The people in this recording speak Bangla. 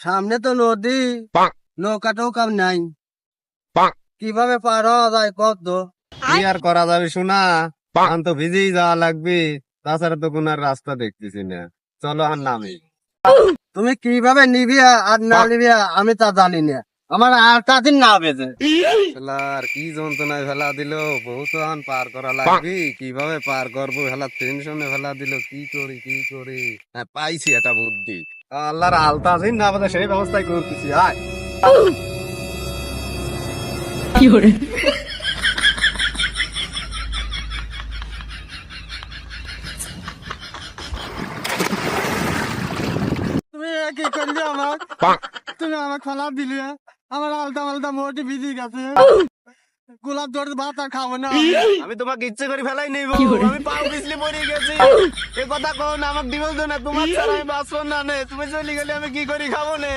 সামনে তো নদী, নৌকা টৌকা নাই, কিভাবে পার হওয়া যায় কত? কি আর করা যাবে শোনা, এখন তো ভিজেই যাওয়া লাগবে, তাছাড়া তো কোন আর রাস্তা দেখতেছি না। চলো আর নামি। তুমি কিভাবে নিবিয়া আর না নিবিয়া আমি তা জানি না, আমার আর কাদিন না বেজে। আর কি যন্ত্রণায় ফেলা দিল, বহুত এখন পার করা লাগবে, কিভাবে পার করবো ফেলা টেনশনে ফেলা দিল, কি করি কি করি। হ্যাঁ পাইছি একটা বুদ্ধি, আল্লাহর আলতা দিন না আমাদের সেই ব্যবস্থাই করতেছি। আয় তুমি কি করলি আমার? তুমি আমার খোলা দিলি, আমার আলতা মালতা মোটি ভিজি গেছে, গোলাপ জল ভাত আর খাবো না। আমি তোমাকে ইচ্ছে করে ফেলাই নেবো, আমি পাও পিছলে পড়ে গেছি। এ কথা কও না, আমাকে দিবল না, তোমার ছাড়া আমি বাঁচবো না নে, তুমি চলে গেলে আমি কি করি খাবো নে।